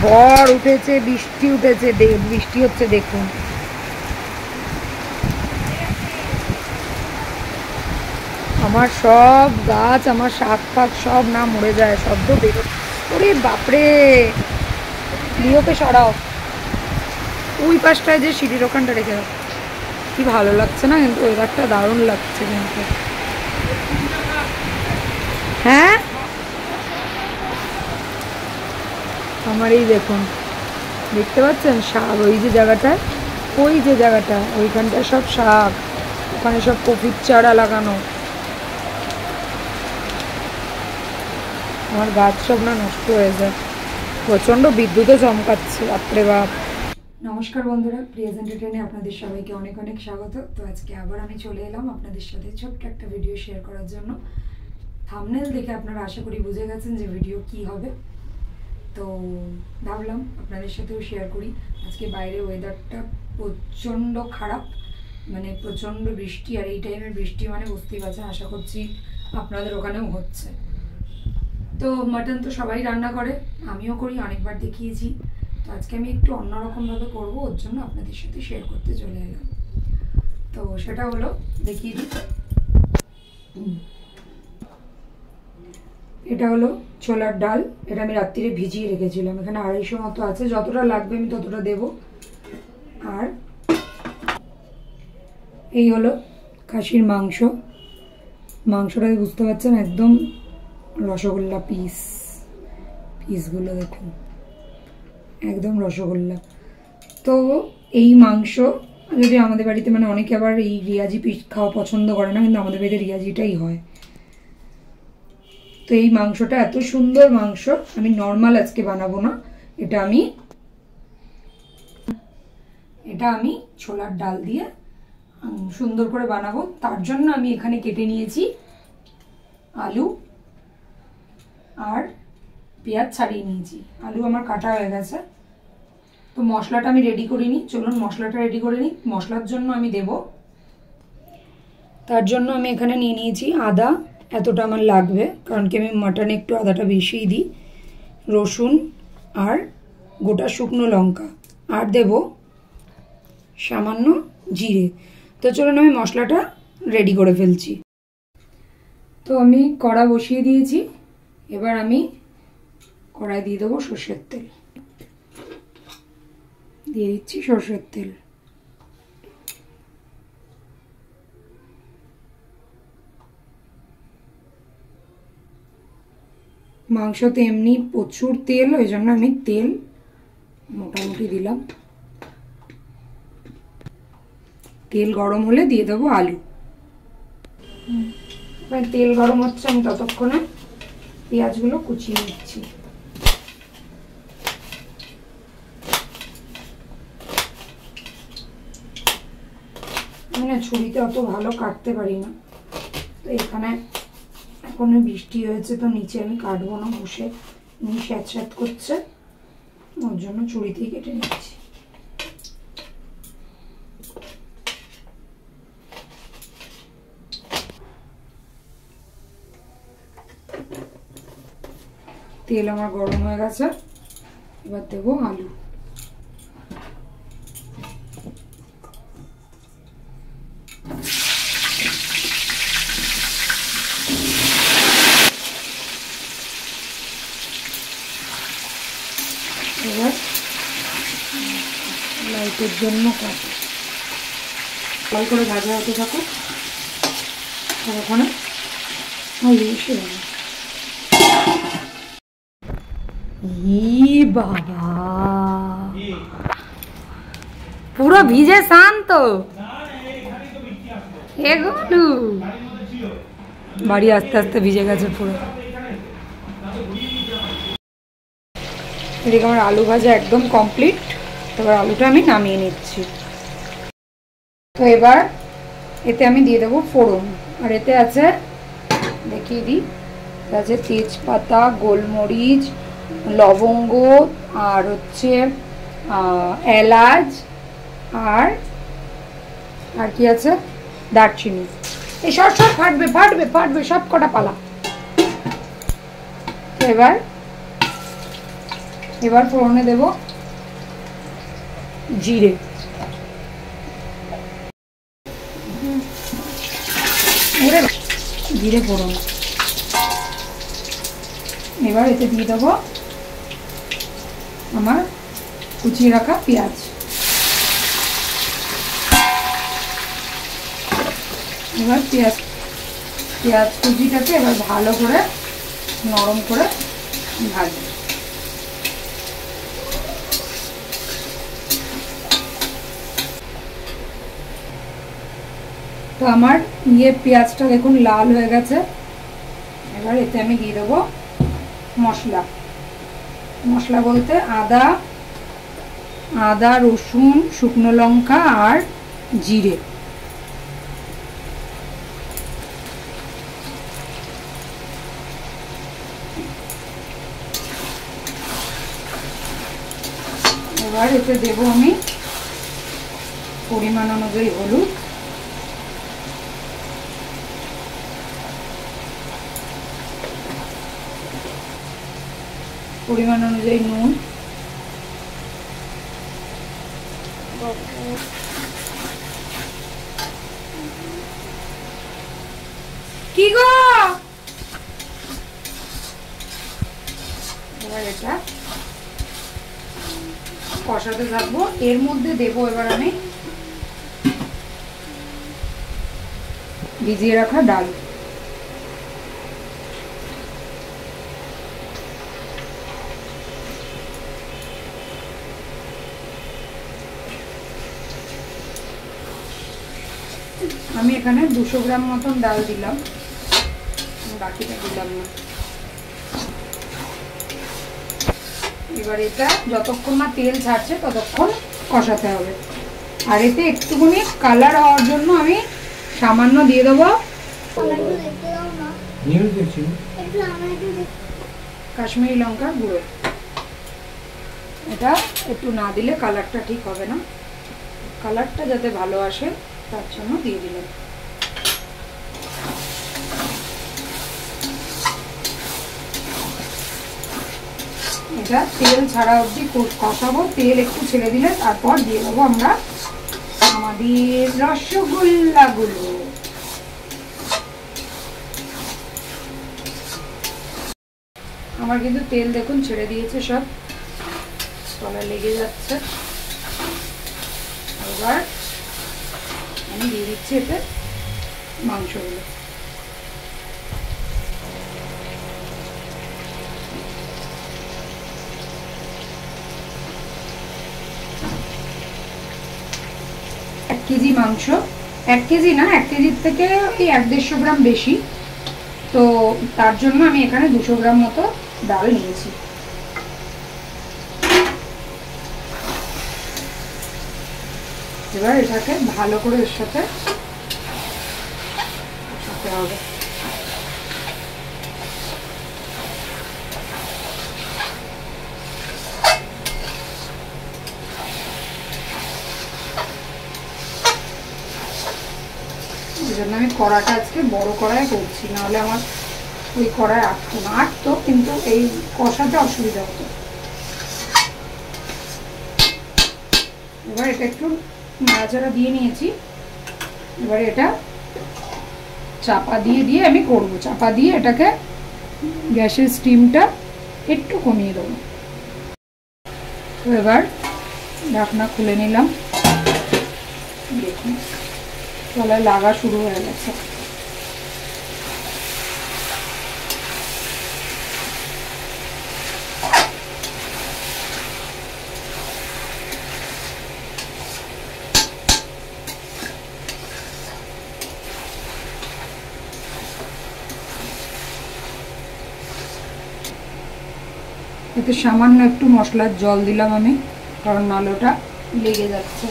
ঝড় উঠেছে, বৃষ্টি উঠেছে, বৃষ্টি হচ্ছে দেখুন। আমার সব গাছ, আমার শাক ফাক সব না মরে যায়, শব্দ বেরো। ওরে বাপরে, লিওকে সরাও, ওই পাশটায় যে সিঁড়ির ওখানটা রেখে দাও। কি ভালো লাগছে না কিন্তু, ওয়েদারটা দারুণ লাগছে কিন্তু। হ্যাঁ, আমার এই দেখুন, দেখতে পাচ্ছেন শাক, ওই যে জায়গাটায়, ওই যে জায়গাটা, ওইখানটায় সব শাক, ওখানে সব কপির চারা লাগানো। আমার গাছ সব না নষ্ট হয়ে যায়, প্রচণ্ড বিদ্যুতে চমকাচ্ছে, বাপরে বাপ। নমস্কার বন্ধুরা, প্রিয়াজ এন্টারটেইনে আপনাদের সবাইকে অনেক অনেক স্বাগত। তো আজকে আবার আমি চলে এলাম আপনাদের সাথে ছোট্ট একটা ভিডিও শেয়ার করার জন্য। থাম্বনেল দেখে আপনারা আশা করি বুঝে গেছেন যে ভিডিও কি হবে, তো ভাবলাম আপনাদের সাথেও শেয়ার করি। আজকে বাইরে ওয়েদারটা প্রচণ্ড খারাপ, মানে প্রচণ্ড বৃষ্টি, আর এই টাইমের বৃষ্টি মানে বুঝতেই পারছেন, আশা করছি আপনাদের ওখানেও হচ্ছে। তো মাটন তো সবাই রান্না করে, আমিও করি, অনেকবার দেখিয়েছি। তো আজকে আমি একটু অন্যরকমভাবে করবো, ওর জন্য আপনাদের সাথে শেয়ার করতে চলে এলাম। তো সেটা হলো, দেখিয়ে দিই। এটা হলো ছোলার ডাল, এটা আমি রাত্রিরে ভিজিয়ে রেখেছিলাম। এখানে 250 মতো আছে, যতটা লাগবে আমি ততটা দেব। আর এই হলো খাসির মাংস, মাংসটা বুঝতে পারছেন একদম রসগোল্লা পিসগুলো দেখুন, একদম রসগোল্লা। তো এই মাংস যদি আমাদের বাড়িতে, মানে অনেকে আবার এই রিয়াজি পিস খাওয়া পছন্দ করে না, কিন্তু আমাদের বাড়িতে রিয়াজিটাই হয়। তো এই মাংসটা এত সুন্দর মাংস, আমি নর্মাল আজকে বানাবো না, এটা আমি ছোলার ডাল দিয়ে সুন্দর করে বানাবো। তার জন্য আমি এখানে কেটে নিয়েছি আলু আর পেঁয়াজ, ছাড়িয়ে নিয়েছি। আলু আমার কাটা হয়ে গেছে। তো মশলাটা আমি রেডি করিনি, চলুন মশলাটা রেডি করে নিই। মশলার জন্য আমি দেব, তার জন্য আমি এখানে নিয়ে নিয়েছি আদা, এতটা আমার লাগবে, কারণ কি আমি মাটনে একটু আদাটা বেশিই দিই। রসুন আর গোটা শুকনো লঙ্কা, আর দেব সামান্য জিরে। তো চলুন আমি মশলাটা রেডি করে ফেলছি। তো আমি কড়া বসিয়ে দিয়েছি, এবার আমি কড়াই দিয়ে দেবো সর্ষের তেল, দিয়ে দিচ্ছি সর্ষের তেল। মাংসতে এমনি প্রচুর তেল, ওই জন্য আমি তেল মোটামুটি দিলাম। তেল গরম হলে দিয়ে দেবো আলু। তেল গরম হচ্ছে, আমি ততক্ষণে পেঁয়াজগুলো কুচিয়ে নিচ্ছি। আমি না ছুরিতে অত ভালো কাটতে পারি না, তো এখানে এখন বৃষ্টি হয়েছে, তো নিচে আমি কাটবো না, বসে এমনি স্যাঁত করছে, ওর জন্য ছুরিতেই কেটে নিচ্ছি। তেল আমার গরম হয়ে গেছে, এবার দেবো আলু। এবার লাইটের জন্য কাটি, লাল করে ভাজা হতে থাকুক, ওখানে এসে যাবে। বাবা পুরো ভিজে শান্ত, এগুলো বাড়ি আস্তে আস্তে ভিজে গেছে পুরো। এদিকে আমার আলু ভাজা একদম কমপ্লিট, এবার আলুটা আমি নামিয়ে নিচ্ছি। তো এবার এতে আমি দিয়ে দেবো ফোড়ন, আর এতে আছে, দেখিয়ে দিই, আছে তেজপাতা, গোলমরিচ, লবঙ্গ, আর হচ্ছে এলাচ, আর কি আছে, দারচিনি। এই সব ফাটবে সব কটা পালা। এবার এবার ফোড়নে দেব জিরে, জিরে ফোড়ন। এবার এতে দিয়ে দেবো আমার কুচিয়ে রাখা পেঁয়াজ। এবার পেঁয়াজ কুচিটাকে এবার ভালো করে নরম করে ভাজবো। তো আমার পেঁয়াজটা দেখুন লাল হয়ে গেছে। এবার এতে আমি দিয়ে দেবো মশলা। মশলা বলতে আদা, রসুন, শুকনো লঙ্কা আর জিরে। এবার এতে দেবো আমি পরিমাণ অনুযায়ী হলুদ, পরিমাণ অনুযায়ী নুন, কি গো এবার এটা কষাতে থাকবো। এর মধ্যে দেবো এবার আমি ভিজিয়ে রাখা ডাল। আমি এখানে 200 গ্রাম মতন ডাল দিলাম, বাকিটা দিলাম না। এবার এটা যতক্ষণ না তেল ছাড়ছে ততক্ষণ কষাতে হবে। আর এতে একটুখানি কালার হওয়ার জন্য আমি সামান্য দিয়ে দেবো কাশ্মীরি লঙ্কার গুঁড়ো। এটা একটু না দিলে কালারটা ঠিক হবে না, কালারটা যাতে ভালো আসে তার জন্য দিয়ে দিলাম। এটা তেল ছাড়া অবধি কষাবো। তেল একটু ছেড়ে দিলে তারপর দিয়ে দেবো আমরা আমাদের রসগোল্লাগুলো। আমার কিন্তু তেল দেখুন ছেড়ে দিয়েছে, সব তলায় লেগে যাচ্ছে। এবার আমি দিয়ে দিচ্ছি এতে মাংসগুলো। এক কেজি মাংস, 1 কেজি না, 1 কেজির থেকে এই 1-150 গ্রাম বেশি, তো তার জন্য আমি এখানে 200 গ্রাম মতো ডাল নিয়েছি। এবার এটাকে ভালো করে এর সাথে কষাতে হবে। এই জন্য আমি কড়াটা আজকে বড় কড়াই করছি, নাহলে আমার ওই কড়াই আটতো, কিন্তু এই কষাতে অসুবিধা হতো। এবার এটা একটু নাড়াচাড়া দিয়ে নিয়েছি। এবার এটা চাপা দিয়ে আমি করব। চাপা দিয়ে এটাকে গ্যাসের স্টিমটা একটু কমিয়ে দেবো। তো এবার ঢাকনা খুলে নিলাম, দেখুন তলায় লাগা শুরু হয়ে গেছে। এতে সামান্য একটু মশলার জল দিলাম আমি, কারণ নাহলে ওটা লেগে যাচ্ছে।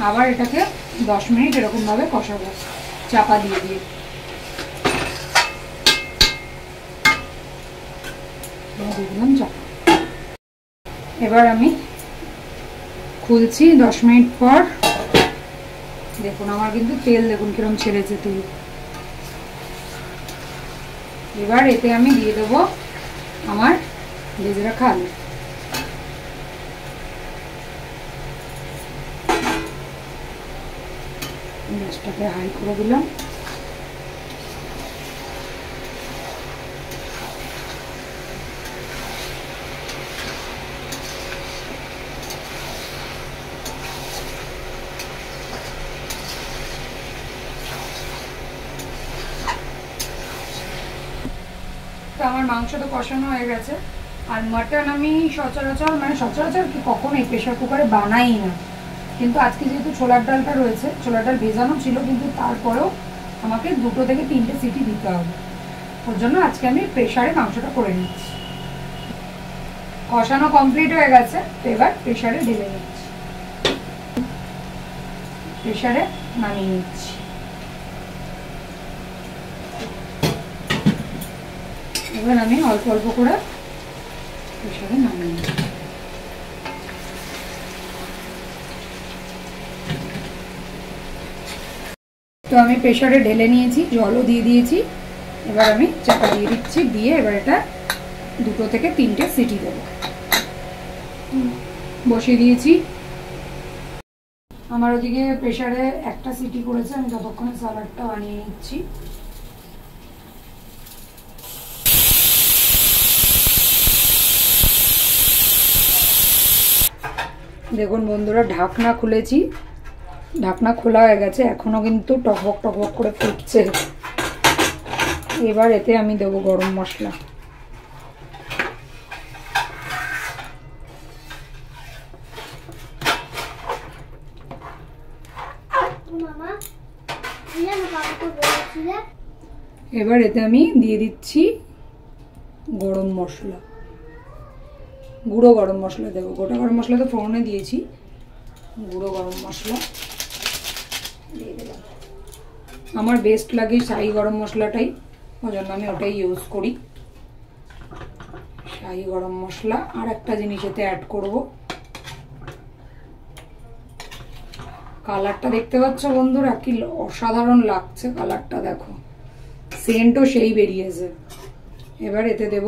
আবার এটাকে 10 মিনিট এরকম ভাবে কষাবো চাপা দিয়ে। দিলাম চাপা। এবার আমি খুলছি 10 মিনিট পর। দেখুন আমার কিন্তু তেল দেখুন কিরকম ছেড়েছে তেল। এবার এতে আমি দিয়ে দেবো আমার ভেজে রাখা আলু। গ্যাসটাকে হাই করে দিলাম। তো আমার মাংস তো কষানো হয়ে গেছে। আর মাটন আমি সচরাচর কি কখনোই প্রেশার কুকারে বানাই না, কিন্তু আজকে যেহেতু ছোলার ডালটা রয়েছে, ছোলার ডাল ভেজানো ছিল, কিন্তু তারপরেও আমাকে 2 থেকে 3টে সিটি দিতে হবে। ওর জন্য আজকে আমি প্রেশারে মাংসটা করে নিচ্ছি। কষানো কমপ্লিট হয়ে গেছে, তো এবার প্রেশারে ঢেলে নিচ্ছি, প্রেশারে নামিয়ে নিচ্ছি। এবার আমি অল্প অল্প করে প্রেশারে নামিয়ে নিচ্ছি। তো আমি প্রেশারে ঢেলে নিয়েছি, জলও দিয়ে দিয়েছি। এবার আমি চাপা দিয়ে দিচ্ছি, দিয়ে এবার এটা 2 থেকে 3টে সিটি দেবো। বসিয়ে দিয়েছি। আমার ওদিকে প্রেশারে 1টা সিটি করেছে, আমি ততক্ষণে স্যালাডটা বানিয়ে নিচ্ছি। দেখুন বন্ধুরা, ঢাকনা খুলেছি, ঢাকনা খোলা হয়ে গেছে, এখনো কিন্তু টকবক টকবক করে ফুটছে। এবার এতে আমি দেবো গরম মশলা। এবার এতে আমি দিয়ে দিচ্ছি গরম মশলা, গুঁড়ো গরম মশলা দেবো। গোটা গরম মশলা তো ফোড়নে দিয়েছি, গুঁড়ো গরম মশলা দিয়ে দিলাম। আমার বেস্ট লাগে শাহি গরম মশলাটাই, ওই জন্য আমি ওটাই ইউজ করি, শাহি গরম মশলা। আর একটা জিনিস এতে অ্যাড করব, কালারটা দেখতে পাচ্ছ বন্ধুরা, কি অসাধারণ লাগছে কালারটা, দেখো সেন্টও সেই বেরিয়েছে। এবার এতে দেব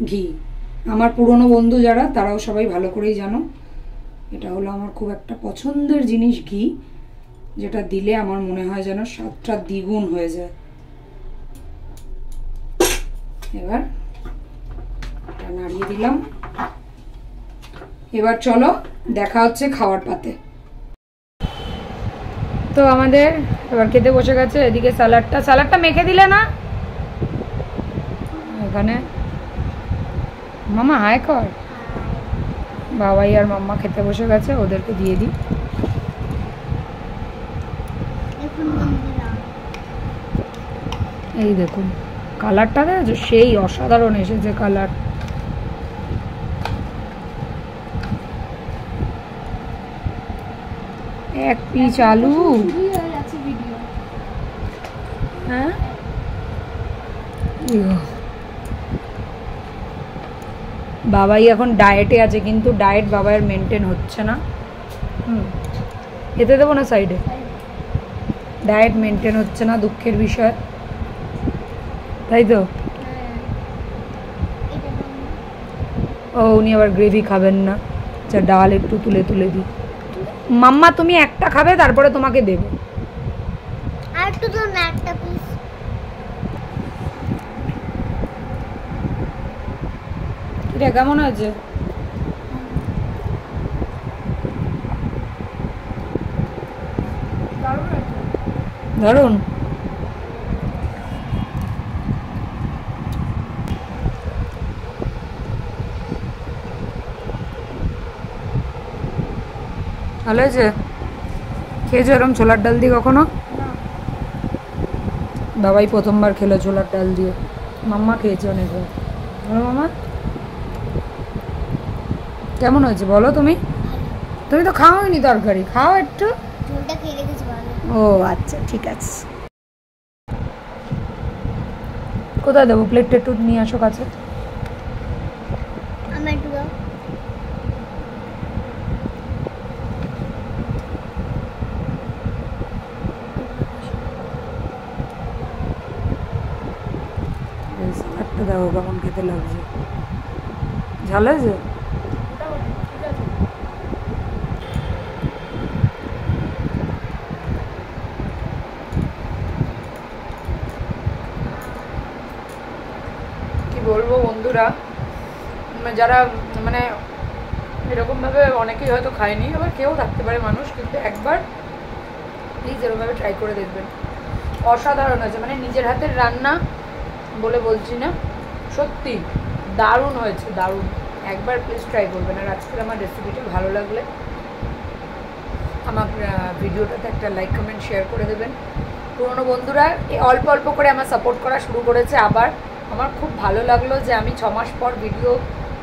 ঘি। আমার পুরনো বন্ধু যারা, তারাও সবাই ভালো করেই জানো, এটা হলো আমার খুব একটা পছন্দের জিনিস, ঘি, যেটা দিলে আমার মনে হয় যেন স্বাদটা দ্বিগুণ হয়ে যায়। এবার এটা নাড়িয়ে দিলাম। এবার চলো দেখা হচ্ছে খাওয়ার পাতে। তো আমাদের এবার খেতে বসে গেছে। এদিকে স্যালাডটা মেখে দিলে না, এখানে মামা হাই কর। বাবাই আর মাম্মা খেতে বসে গেছে, ওদেরকে দিয়ে দিই। এই দেখুন কালারটা দেখো, সেই অসাধারণ এসেছে কালার। এক পিস আলু, হ্যাঁ বাবাই এখন ডায়েটে আছে, কিন্তু ডায়েট বাবার মেনটেন হচ্ছে না। এতে দেবো না সাইডে, ডায়েট মেনটেন হচ্ছে না, দুঃখের বিষয়, তাই তো। ও উনি আবার গ্রেভি খাবেন না, আচ্ছা ডাল একটু তুলে দিই। মাম্মা তুমি একটা খাবে, তারপরে তোমাকে দেবো। আর একটু দাও না, একটা পিস। এটা কেমন আছে? দারুণ। ভালো হয়েছে? খেয়েছো এরকম ছোলার ডাল দিয়ে কখনো? বাবাই প্রথমবার খেলো ছোলার ডাল দিয়ে, মাম্মা খেয়েছে অনেকবার। বলো মামা কেমন হয়েছে বলো। তুমি তো খাওনি তরকারি, খাও একটু। ও আচ্ছা ঠিক আছে। কোথায় দেবো? প্লেটটা একটু নিয়ে আসো কাছে। এই স্যালাডটা দেখো কেমন খেতে লাগছে, ঝাল হয়েছে? কি বলবো বন্ধুরা, যারা মানে এরকমভাবে অনেকেই হয়তো খায়নি, আবার কেউ থাকতে পারে মানুষ, কিন্তু একবার প্লিজ এরকমভাবে ট্রাই করে দেখবেন। অসাধারণ হয়েছে, মানে নিজের হাতের রান্না বলে বলছি না, সত্যি দারুণ হয়েছে, দারুণ। একবার প্লিজ ট্রাই করবেন। আর আজকের আমার রেসিপিটা ভালো লাগলে আমার ভিডিওটাতে একটা লাইক কমেন্ট শেয়ার করে দেবেন। পুরনো বন্ধুরা অল্প অল্প করে আমার সাপোর্ট করা শুরু করেছে আবার। আমার খুব ভালো লাগলো যে আমি 6 মাস পর ভিডিও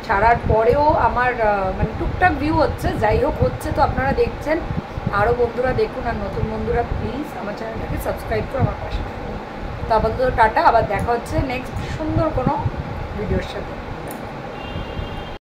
ছাড়ার পরেও আমার মানে টুকটাক ভিউ হচ্ছে, যাই হোক হচ্ছে, তো আপনারা দেখছেন, আরও বন্ধুরা দেখুন। আর নতুন বন্ধুরা প্লিজ আমার চ্যানেলটাকে সাবস্ক্রাইব করে আমার পাশে থাকুন। তো আপাতত টাটা, আবার দেখা হচ্ছে নেক্সট সুন্দর কোনো ভিডিওর সাথে।